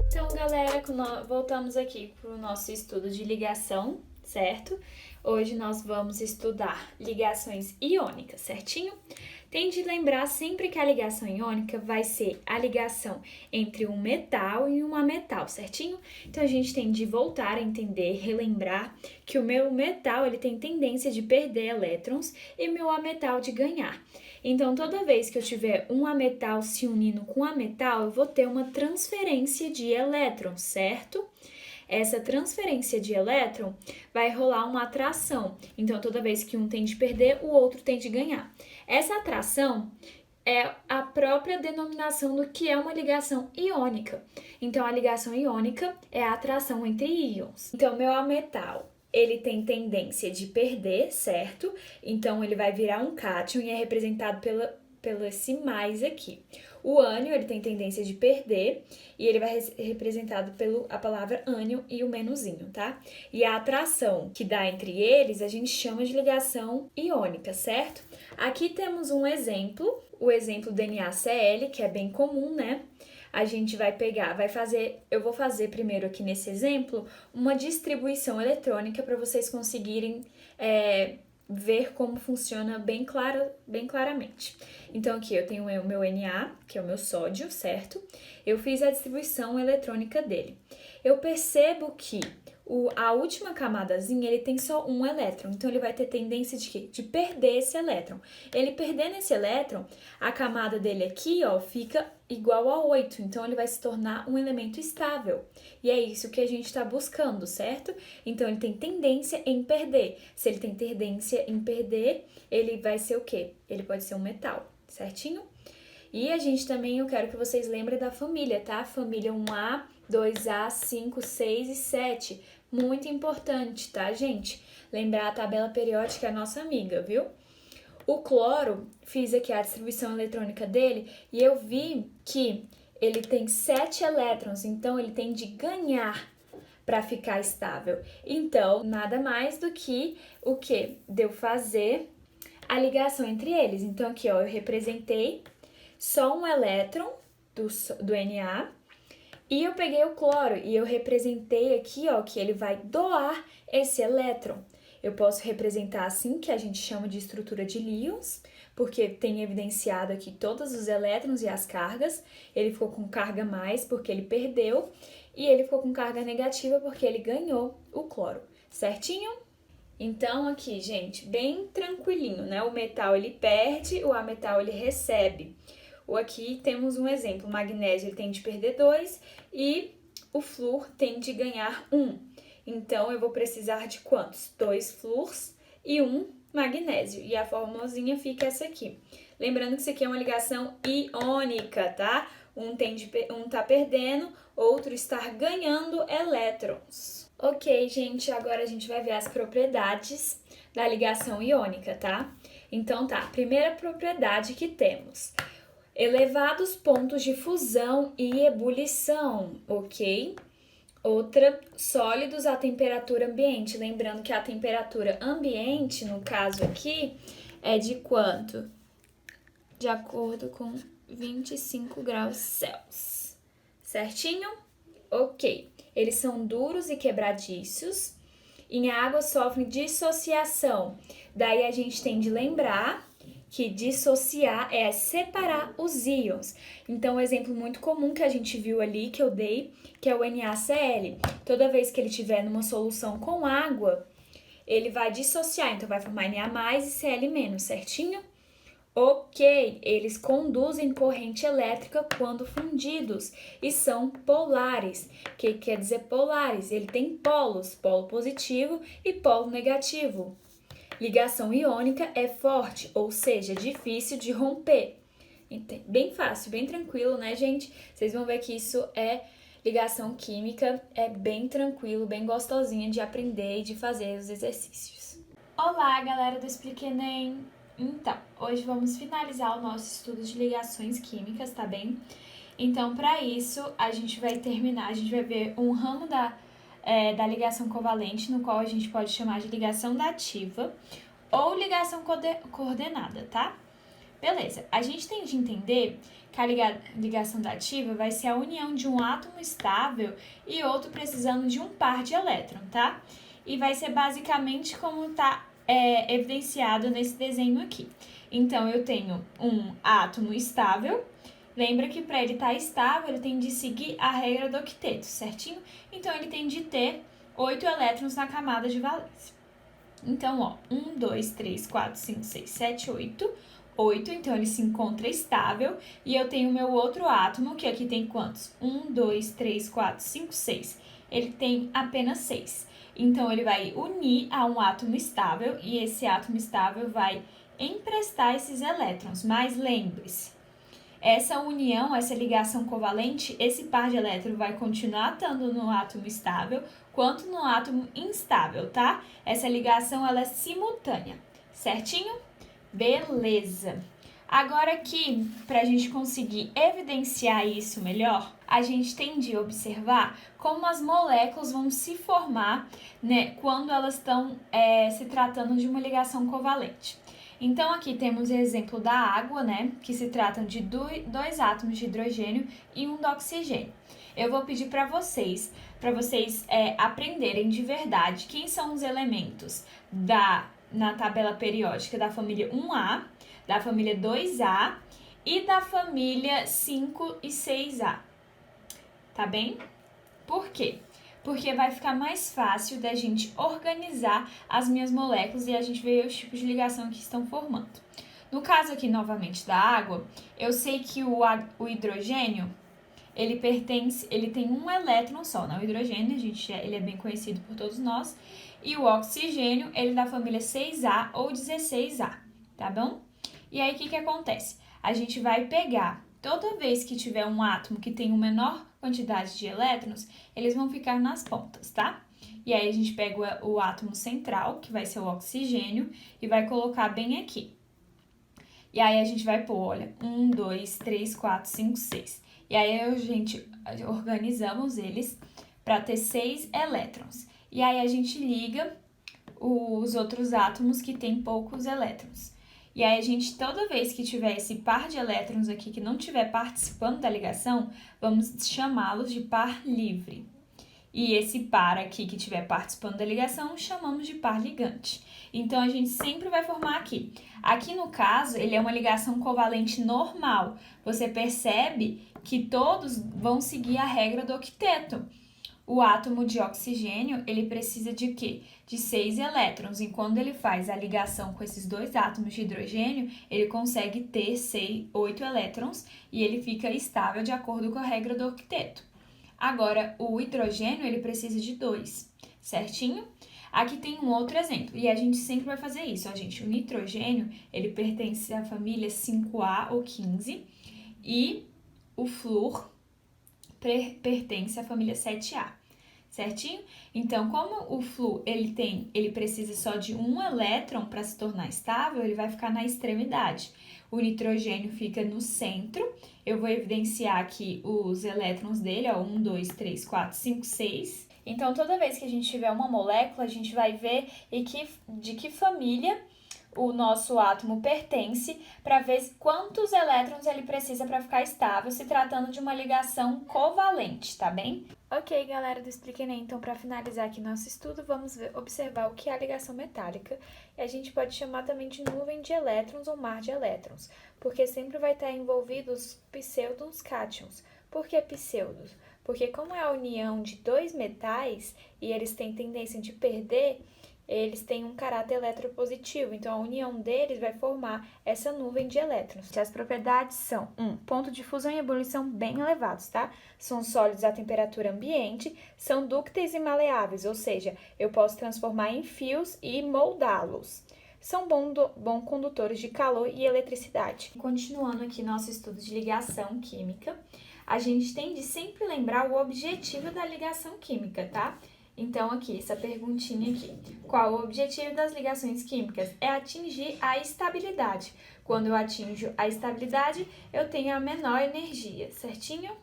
Então, galera, voltamos aqui para o nosso estudo de ligação, certo? Hoje nós vamos estudar ligações iônicas, certinho? Tem de lembrar sempre que a ligação iônica vai ser a ligação entre um metal e um ametal, certinho? Então, a gente tem de voltar a entender, relembrar que o meu metal ele tem tendência de perder elétrons e o meu ametal de ganhar. Então, toda vez que eu tiver um ametal se unindo com um ametal, eu vou ter uma transferência de elétrons, certo? Essa transferência de elétron vai rolar uma atração. Então, toda vez que um tem de perder, o outro tem de ganhar. Essa atração é a própria denominação do que é uma ligação iônica. Então, a ligação iônica é a atração entre íons. Então, meu ametal, ele tem tendência de perder, certo? Então, ele vai virar um cátion e é representado pelo esse mais aqui. O ânion, ele tem tendência de perder e ele vai ser representado pela palavra ânion e o menuzinho, tá? E a atração que dá entre eles, a gente chama de ligação iônica, certo? Aqui temos um exemplo, o exemplo do NaCl, que é bem comum, né? A gente vai pegar, eu vou fazer primeiro aqui nesse exemplo, uma distribuição eletrônica para vocês conseguirem ver como funciona bem claramente. Então, aqui eu tenho o meu Na, que é o meu sódio, certo? Eu fiz a distribuição eletrônica dele. Eu percebo que a última camadazinha, ele tem só um elétron, então ele vai ter tendência de quê? De perder esse elétron. Ele perdendo esse elétron, a camada dele aqui, ó, fica igual a 8, então ele vai se tornar um elemento estável. E é isso que a gente está buscando, certo? Então ele tem tendência em perder. Se ele tem tendência em perder, ele vai ser o quê? Ele pode ser um metal, certinho? E a gente também, eu quero que vocês lembrem da família, tá? Família 1A, 2A, 5, 6 e 7. Muito importante, tá, gente? Lembrar a tabela periódica é a nossa amiga, viu? O cloro, fiz aqui a distribuição eletrônica dele e eu vi que ele tem 7 elétrons, então ele tem de ganhar para ficar estável. Então, nada mais do que o que? De eu fazer a ligação entre eles. Então, aqui, ó, eu representei só um elétron do Na e eu peguei o cloro e eu representei aqui, ó, que ele vai doar esse elétron. Eu posso representar assim, que a gente chama de estrutura de Lyons, porque tem evidenciado aqui todos os elétrons e as cargas. Ele ficou com carga mais porque ele perdeu e ele ficou com carga negativa porque ele ganhou o cloro, certinho? Então aqui, gente, bem tranquilinho, né? O metal ele perde, o ametal ele recebe. Aqui temos um exemplo, o magnésio ele tem de perder 2 e o flúor tem de ganhar 1. Então, eu vou precisar de quantos? 2 flúors e 1 magnésio. E a formulazinha fica essa aqui. Lembrando que isso aqui é uma ligação iônica, tá? Um tá perdendo, outro está ganhando elétrons. Ok, gente, agora a gente vai ver as propriedades da ligação iônica, tá? Então, tá, primeira propriedade que temos: elevados pontos de fusão e ebulição, ok? Outra, sólidos à temperatura ambiente. Lembrando que a temperatura ambiente, no caso aqui, é de quanto? De acordo com 25 graus Celsius. Certinho? Ok. Eles são duros e quebradiços. Em água sofrem dissociação. Daí a gente tem de lembrar que dissociar é separar os íons. Então, um exemplo muito comum que a gente viu ali, que eu dei, que é o NaCl. Toda vez que ele estiver numa solução com água, ele vai dissociar, então vai formar Na+, e Cl-, certinho? Ok, eles conduzem corrente elétrica quando fundidos e são polares. O que quer dizer polares? Ele tem polos, polo positivo e polo negativo. Ligação iônica é forte, ou seja, difícil de romper. Bem fácil, bem tranquilo, né, gente? Vocês vão ver que isso é ligação química, é bem tranquilo, bem gostosinha de aprender e de fazer os exercícios. Olá, galera do Explique Enem! Então, hoje vamos finalizar o nosso estudo de ligações químicas, tá bem? Então, para isso, a gente vai ver um ramo da ligação covalente, no qual a gente pode chamar de ligação dativa ou ligação coordenada, tá? Beleza, a gente tem de entender que a ligação dativa vai ser a união de um átomo estável e outro precisando de um par de elétron, tá? E vai ser basicamente como está evidenciado nesse desenho aqui. Então, eu tenho um átomo estável. Lembra que para ele estar estável, ele tem de seguir a regra do octeto, certinho? Então, ele tem de ter 8 elétrons na camada de valência. Então, ó, 1, 2, 3, 4, 5, 6, 7, 8. 8, então ele se encontra estável. E eu tenho o meu outro átomo, que aqui tem quantos? 1, 2, 3, 4, 5, 6. Ele tem apenas 6. Então, ele vai unir a um átomo estável e esse átomo estável vai emprestar esses elétrons. Mas lembre-se, essa união, essa ligação covalente, esse par de elétrons vai continuar estando no átomo estável quanto no átomo instável, tá? Essa ligação, ela é simultânea, certinho? Beleza! Agora aqui, para a gente conseguir evidenciar isso melhor, a gente tem de observar como as moléculas vão se formar, né, quando elas estão se tratando de uma ligação covalente. Então, aqui temos o exemplo da água, né, que se tratam de dois átomos de hidrogênio e um de oxigênio. Eu vou pedir para vocês aprenderem de verdade quem são os elementos na tabela periódica da família 1A, da família 2A e da família 5 e 6A. Tá bem? Por quê? Porque vai ficar mais fácil da gente organizar as minhas moléculas e a gente ver os tipos de ligação que estão formando. No caso aqui, novamente, da água, eu sei que o hidrogênio, ele tem um elétron só, né? O hidrogênio, ele é bem conhecido por todos nós. E o oxigênio, ele é da família 6A ou 16A, tá bom? E aí, o que acontece? A gente vai pegar, toda vez que tiver um átomo que tem uma menor quantidade de elétrons, eles vão ficar nas pontas, tá? E aí, a gente pega o átomo central, que vai ser o oxigênio, e vai colocar bem aqui. E aí, a gente vai pôr, olha, 1, 2, 3, 4, 5, 6. E aí, a gente organizamos eles para ter 6 elétrons. E aí, a gente liga os outros átomos que têm poucos elétrons. E aí, toda vez que tiver esse par de elétrons aqui que não estiver participando da ligação, vamos chamá-los de par livre. E esse par aqui que estiver participando da ligação, chamamos de par ligante. Então, a gente sempre vai formar aqui. Aqui, no caso, ele é uma ligação covalente normal. Você percebe que todos vão seguir a regra do octeto. O átomo de oxigênio, ele precisa de quê? De 6 elétrons. E quando ele faz a ligação com esses dois átomos de hidrogênio, ele consegue ter 8 elétrons e ele fica estável de acordo com a regra do octeto. Agora, o hidrogênio, ele precisa de 2, certinho? Aqui tem um outro exemplo, e a gente sempre vai fazer isso, O nitrogênio, ele pertence à família 5A ou 15, e o flúor pertence à família 7A, certinho? Então, como o flúor, ele precisa só de um elétron para se tornar estável, ele vai ficar na extremidade. O nitrogênio fica no centro. Eu vou evidenciar aqui os elétrons dele, ó, 1, 2, 3, 4, 5, 6. Então, toda vez que a gente tiver uma molécula, a gente vai ver de que família o nosso átomo pertence para ver quantos elétrons ele precisa para ficar estável, se tratando de uma ligação covalente, tá bem? Ok, galera do Explica Enem, então para finalizar aqui nosso estudo, vamos observar o que é a ligação metálica. E a gente pode chamar também de nuvem de elétrons ou mar de elétrons, porque sempre vai estar envolvidos pseudos cátions. Por que pseudos? Porque como é a união de dois metais e eles têm tendência de perder, eles têm um caráter eletropositivo, então a união deles vai formar essa nuvem de elétrons. As propriedades são: 1. Ponto de fusão e ebulição bem elevados, tá? São sólidos à temperatura ambiente, são dúcteis e maleáveis, ou seja, eu posso transformar em fios e moldá-los. São bons condutores de calor e eletricidade. Continuando aqui nosso estudo de ligação química, a gente tem de sempre lembrar o objetivo da ligação química, tá? Então, aqui, essa perguntinha aqui. Qual o objetivo das ligações químicas? É atingir a estabilidade. Quando eu atinjo a estabilidade, eu tenho a menor energia, certinho?